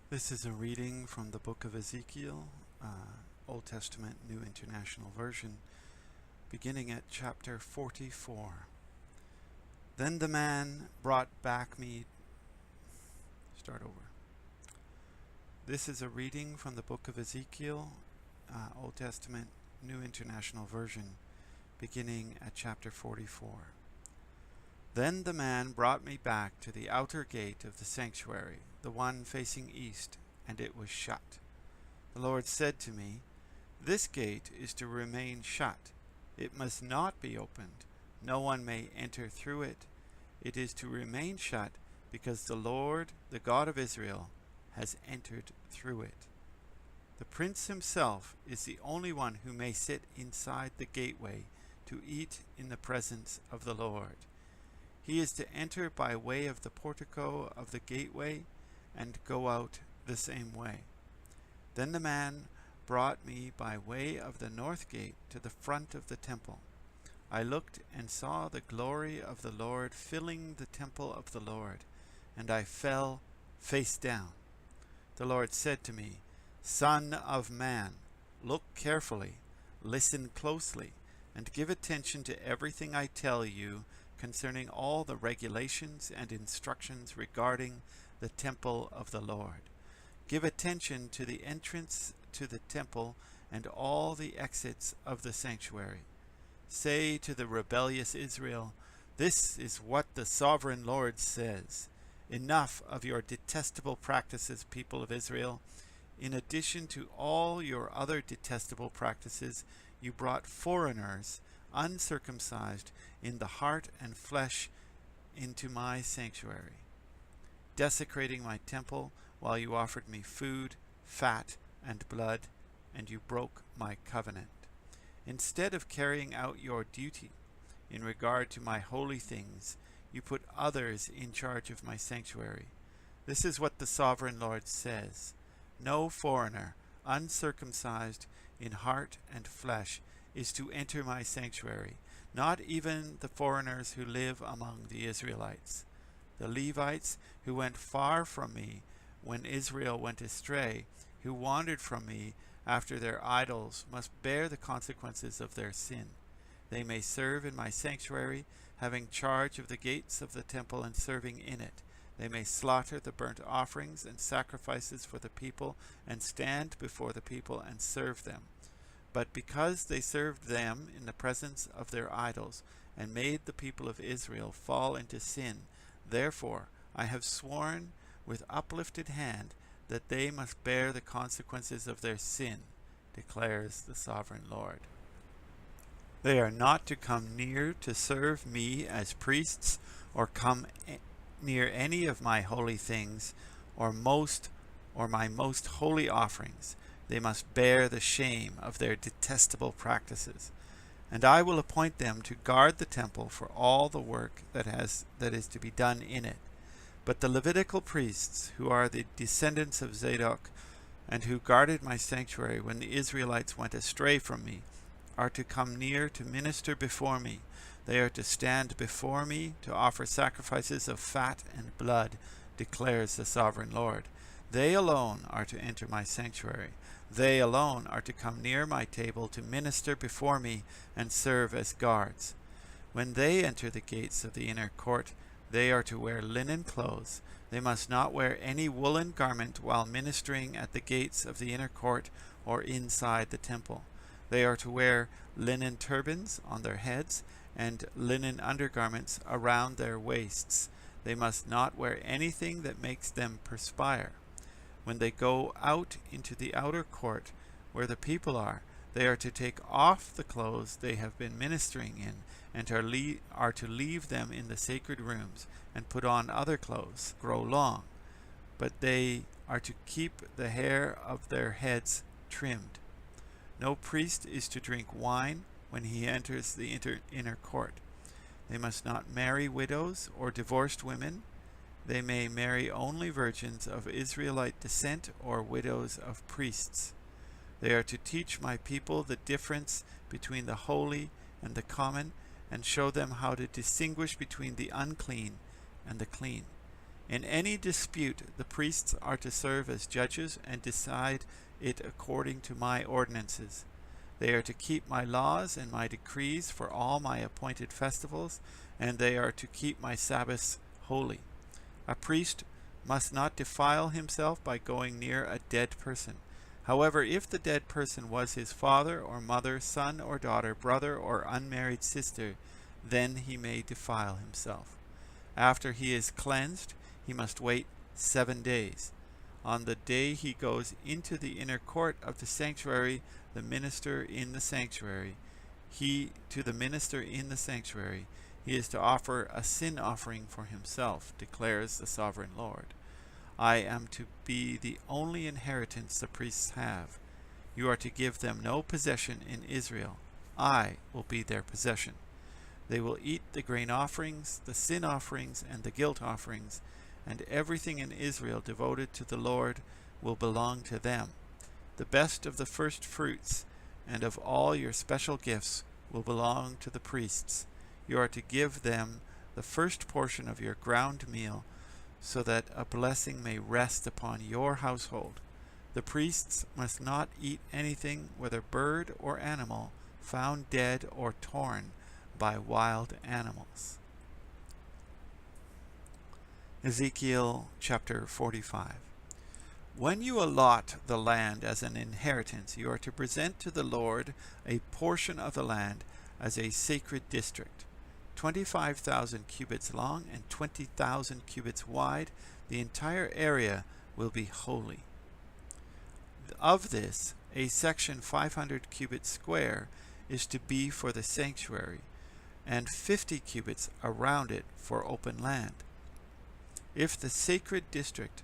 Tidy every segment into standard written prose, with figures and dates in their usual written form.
This is a reading from the book of Ezekiel, Old Testament, New International Version, beginning at chapter 44. Then the man brought back me. Start over. This is a reading from the book of Ezekiel, Old Testament, New International Version, beginning at chapter 44. Then the man brought me back to the outer gate of the sanctuary, the one facing east, and it was shut. The Lord said to me, "This gate is to remain shut. It must not be opened. No one may enter through it. It is to remain shut because the Lord, the God of Israel, has entered through it. The prince himself is the only one who may sit inside the gateway to eat in the presence of the Lord. He is to enter by way of the portico of the gateway and go out the same way." Then the man brought me by way of the north gate to the front of the temple. I looked and saw the glory of the Lord filling the temple of the Lord, and I fell face down. The Lord said to me, "Son of man, look carefully, listen closely, and give attention to everything I tell you concerning all the regulations and instructions regarding the temple of the Lord. Give attention to the entrance to the temple and all the exits of the sanctuary. Say to the rebellious Israel, 'This is what the sovereign Lord says. Enough of your detestable practices, people of Israel. In addition to all your other detestable practices, you brought foreigners, uncircumcised in the heart and flesh, into my sanctuary, desecrating my temple while you offered me food, fat, and blood, and you broke my covenant. Instead of carrying out your duty in regard to my holy things, you put others in charge of my sanctuary. This is what the sovereign Lord says. No foreigner, uncircumcised in heart and flesh, is to enter my sanctuary, not even the foreigners who live among the Israelites. The Levites who went far from me when Israel went astray, who wandered from me after their idols, must bear the consequences of their sin. They may serve in my sanctuary, having charge of the gates of the temple and serving in it. They may slaughter the burnt offerings and sacrifices for the people and stand before the people and serve them. But because they served them in the presence of their idols and made the people of Israel fall into sin, therefore I have sworn with uplifted hand that they must bear the consequences of their sin, declares the sovereign Lord. They are not to come near to serve me as priests or come near any of my holy things or my most holy offerings. They must bear the shame of their detestable practices. And I will appoint them to guard the temple for all the work that is to be done in it. But the Levitical priests, who are the descendants of Zadok, and who guarded my sanctuary when the Israelites went astray from me, are to come near to minister before me. They are to stand before me to offer sacrifices of fat and blood, declares the sovereign Lord. They alone are to enter my sanctuary. They alone are to come near my table to minister before me and serve as guards. When they enter the gates of the inner court, they are to wear linen clothes. They must not wear any woolen garment while ministering at the gates of the inner court or inside the temple. They are to wear linen turbans on their heads and linen undergarments around their waists. They must not wear anything that makes them perspire. When they go out into the outer court where the people are, they are to take off the clothes they have been ministering in and are to leave them in the sacred rooms and put on other clothes, grow long. But they are to keep the hair of their heads trimmed. No priest is to drink wine when he enters the inner court. They must not marry widows or divorced women. They may marry only virgins of Israelite descent or widows of priests. They are to teach my people the difference between the holy and the common, and show them how to distinguish between the unclean and the clean. In any dispute, the priests are to serve as judges and decide it according to my ordinances. They are to keep my laws and my decrees for all my appointed festivals, and they are to keep my Sabbaths holy. A priest must not defile himself by going near a dead person. However, if the dead person was his father or mother, son or daughter, brother or unmarried sister, then he may defile himself. After he is cleansed, he must wait 7 days. On the day he goes into the inner court of the sanctuary, the minister in the sanctuary, he is to offer a sin offering for himself, declares the sovereign Lord. I am to be the only inheritance the priests have. You are to give them no possession in Israel. I will be their possession. They will eat the grain offerings, the sin offerings, and the guilt offerings, and everything in Israel devoted to the Lord will belong to them. The best of the first fruits and of all your special gifts will belong to the priests. You are to give them the first portion of your ground meal, so that a blessing may rest upon your household. The priests must not eat anything, whether bird or animal, found dead or torn by wild animals. Ezekiel chapter 45. When you allot the land as an inheritance, you are to present to the Lord a portion of the land as a sacred district, 25,000 cubits long and 20,000 cubits wide. The entire area will be holy. Of this, a section 500 cubits square is to be for the sanctuary, and 50 cubits around it for open land. If the sacred district,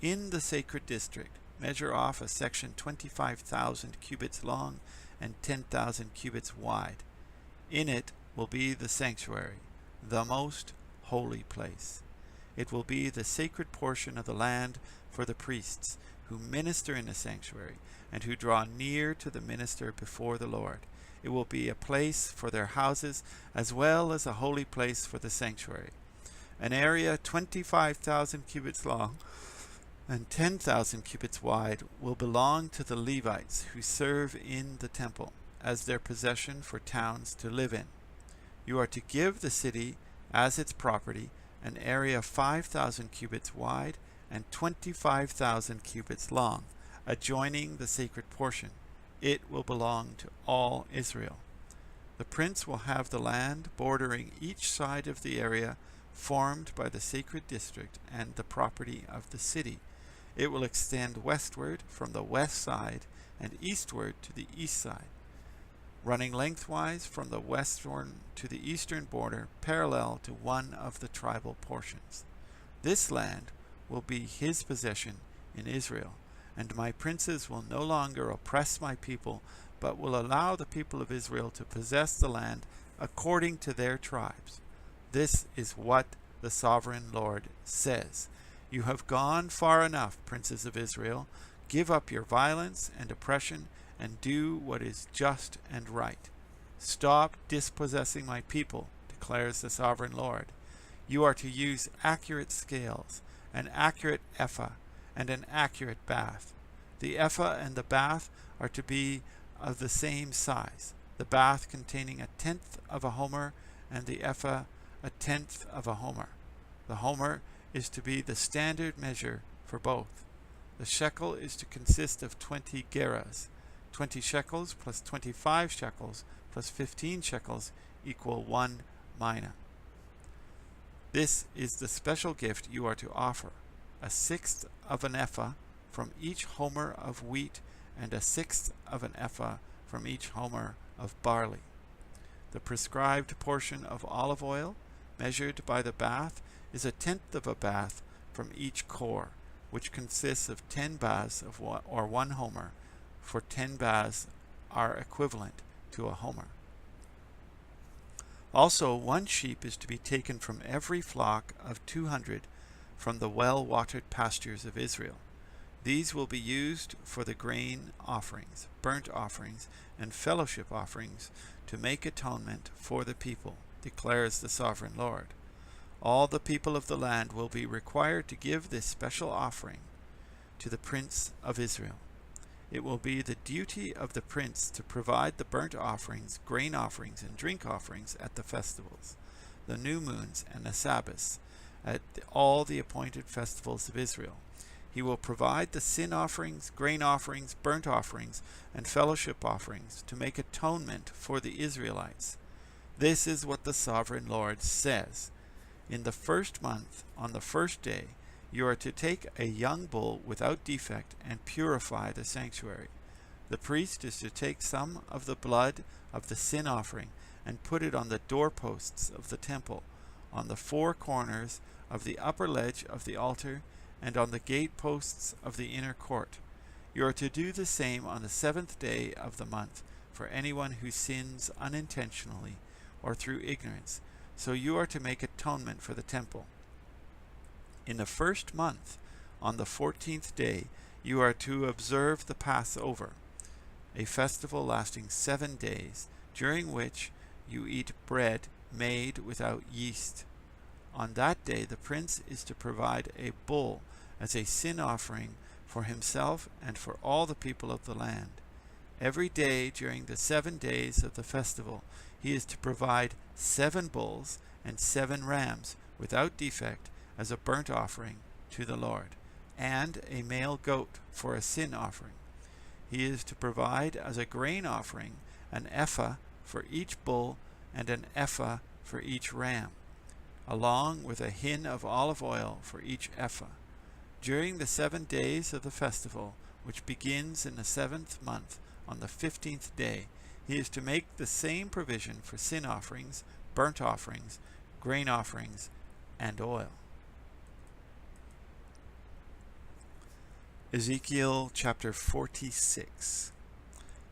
in the sacred district, measure off a section 25,000 cubits long and 10,000 cubits wide, in it will be the sanctuary, the most holy place. It will be the sacred portion of the land for the priests who minister in the sanctuary and who draw near to the minister before the Lord. It will be a place for their houses as well as a holy place for the sanctuary. An area 25,000 cubits long and 10,000 cubits wide will belong to the Levites who serve in the temple as their possession for towns to live in. You are to give the city as its property an area 5,000 cubits wide and 25,000 cubits long, adjoining the sacred portion. It will belong to all Israel. The prince will have the land bordering each side of the area formed by the sacred district and the property of the city. It will extend westward from the west side and eastward to the east side, running lengthwise from the western to the eastern border, parallel to one of the tribal portions. This land will be his possession in Israel, and my princes will no longer oppress my people, but will allow the people of Israel to possess the land according to their tribes. This is what the sovereign Lord says. You have gone far enough, princes of Israel. Give up your violence and oppression and do what is just and right. Stop dispossessing my people, declares the sovereign Lord. You are to use accurate scales, an accurate ephah, and an accurate bath. The ephah and the bath are to be of the same size, the bath containing 1/10 of a homer, and the ephah 1/10 of a homer. The homer is to be the standard measure for both. The shekel is to consist of 20 gerahs. 20 shekels plus 25 shekels plus 15 shekels equal 1 mina. This is the special gift you are to offer, 1/6 of an ephah from each homer of wheat and 1/6 of an ephah from each homer of barley. The prescribed portion of olive oil, measured by the bath, is 1/10 of a bath from each core, which consists of 10 baths of or 1 homer, for 10 baths are equivalent to a homer. Also, 1 sheep is to be taken from every flock of 200 from the well-watered pastures of Israel. These will be used for the grain offerings, burnt offerings, and fellowship offerings to make atonement for the people, declares the sovereign Lord. All the people of the land will be required to give this special offering to the prince of Israel. It will be the duty of the prince to provide the burnt offerings, grain offerings, and drink offerings at the festivals, the new moons, and the Sabbaths, at all the appointed festivals of Israel. He will provide the sin offerings, grain offerings, burnt offerings, and fellowship offerings to make atonement for the Israelites. This is what the sovereign Lord says. In the first month, on the first day, you are to take a young bull without defect and purify the sanctuary. The priest is to take some of the blood of the sin offering and put it on the doorposts of the temple, on the four corners of the upper ledge of the altar, and on the gateposts of the inner court. You are to do the same on the 7th day of the month for anyone who sins unintentionally or through ignorance. So you are to make atonement for the temple. In the first month, on the 14th day, you are to observe the Passover, a festival lasting 7 days, during which you eat bread made without yeast. On that day, the prince is to provide a bull as a sin offering for himself and for all the people of the land. Every day during the 7 days of the festival, he is to provide 7 bulls and 7 rams without defect as a burnt offering to the Lord, and a male goat for a sin offering. He is to provide as a grain offering an ephah for each bull and an ephah for each ram, along with a hin of olive oil for each ephah. During the 7 days of the festival, which begins in the 7th month on the 15th day, he is to make the same provision for sin offerings, burnt offerings, grain offerings, and oil. Ezekiel chapter 46.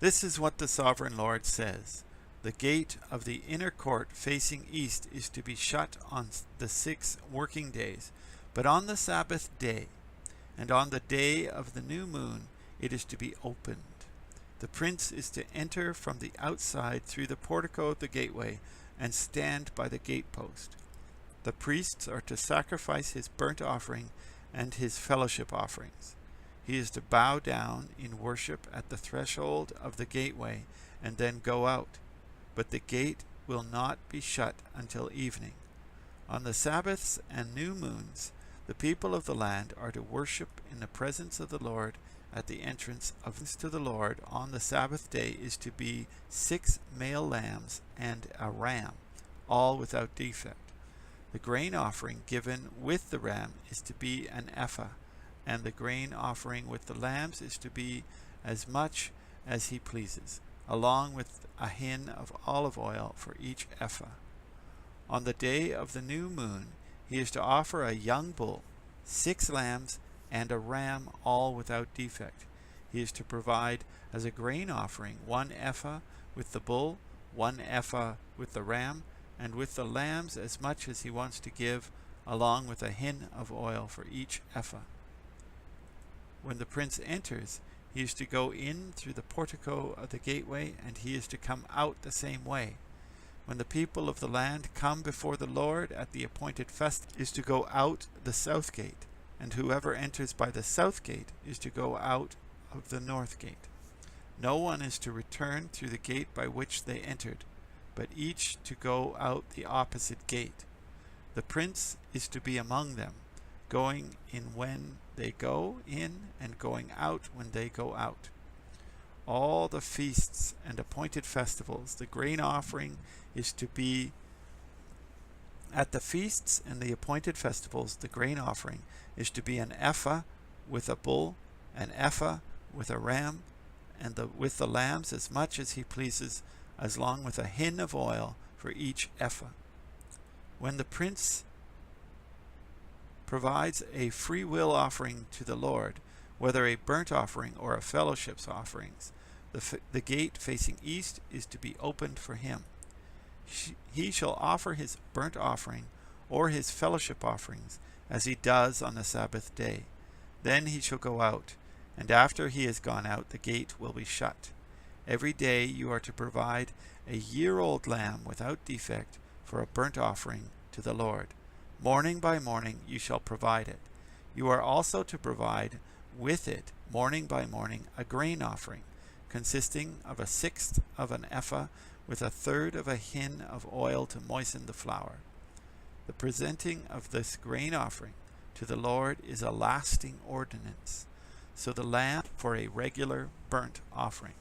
This is what the sovereign Lord says. The gate of the inner court facing east is to be shut on the 6 working days, but on the Sabbath day and on the day of the new moon it is to be opened. The prince is to enter from the outside through the portico of the gateway and stand by the gatepost. The priests are to sacrifice his burnt offering and his fellowship offerings. He is to bow down in worship at the threshold of the gateway and then go out, but the gate will not be shut until evening. On the Sabbaths and new moons, the people of the land are to worship in the presence of the Lord at the entrance to the Lord. On the Sabbath day is to be 6 male lambs and a ram, all without defect. The grain offering given with the ram is to be an ephah, and the grain offering with the lambs is to be as much as he pleases, along with a hin of olive oil for each ephah. On the day of the new moon, he is to offer a young bull, 6 lambs, and a ram, all without defect. He is to provide as a grain offering 1 ephah with the bull, 1 ephah with the ram, and with the lambs as much as he wants to give, along with a hin of oil for each ephah. When the prince enters, he is to go in through the portico of the gateway, and he is to come out the same way. When the people of the land come before the Lord at the appointed fest, is to go out the south gate, and whoever enters by the south gate is to go out of the north gate. No one is to return through the gate by which they entered, but each to go out the opposite gate. The prince is to be among them, going in when they go in and going out when they go out. All the feasts and appointed festivals, the grain offering is to be at the feasts and the appointed festivals. The grain offering is to be an ephah with a bull, an ephah with a ram, and with the lambs as much as he pleases, as long with a hin of oil for each ephah. When the prince provides a free will offering to the Lord, whether a burnt offering or a fellowship's offerings, the gate facing east is to be opened for him. He shall offer his burnt offering or his fellowship offerings as he does on the Sabbath day. Then he shall go out, and after he has gone out, the gate will be shut. Every day you are to provide a year-old lamb without defect for a burnt offering to the Lord. Morning by morning you shall provide it. You are also to provide with it, morning by morning, a grain offering, consisting of 1/6 of an ephah with 1/3 of a hin of oil to moisten the flour. The presenting of this grain offering to the Lord is a lasting ordinance, so the lamb for a regular burnt offering.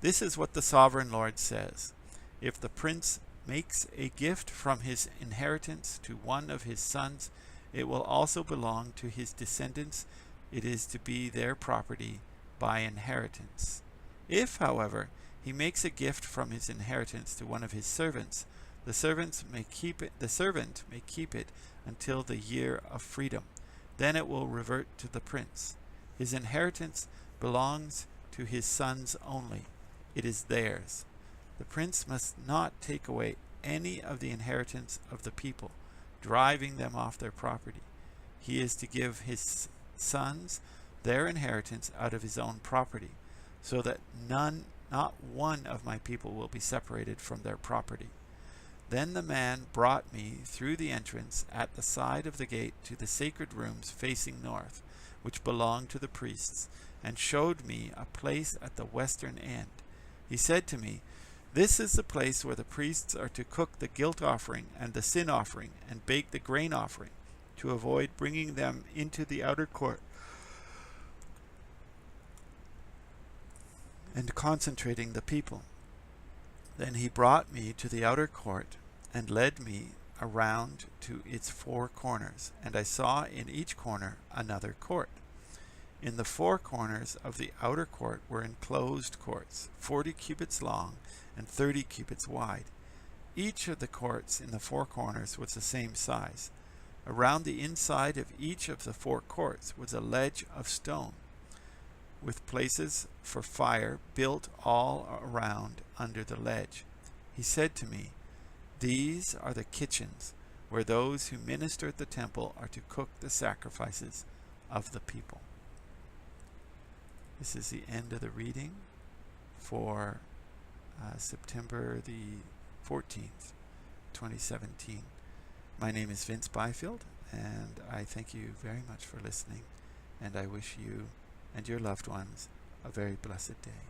This is what the sovereign Lord says. If the prince makes a gift from his inheritance to one of his sons, it will also belong to his descendants. It is to be their property by inheritance. If, however, he makes a gift from his inheritance to one of his servants, the servant may keep it until the year of freedom. Then it will revert to the prince. His inheritance belongs to his sons only. It is theirs. The prince must not take away any of the inheritance of the people, driving them off their property. He is to give his sons their inheritance out of his own property, so that not one of my people will be separated from their property. Then the man brought me through the entrance at the side of the gate to the sacred rooms facing north, which belonged to the priests, and showed me a place at the western end. He said to me, "This is the place where the priests are to cook the guilt offering and the sin offering and bake the grain offering, to avoid bringing them into the outer court and concentrating the people." Then he brought me to the outer court and led me around to its 4 corners, and I saw in each corner another court. In the 4 corners of the outer court were enclosed courts, 40 cubits long and 30 cubits wide. Each of the courts in the 4 corners was the same size. Around the inside of each of the 4 courts was a ledge of stone, with places for fire built all around under the ledge. He said to me, "These are the kitchens where those who minister at the temple are to cook the sacrifices of the people." This is the end of the reading for September the 14th, 2017. My name is Vince Byfield, and I thank you very much for listening, and I wish you and your loved ones a very blessed day.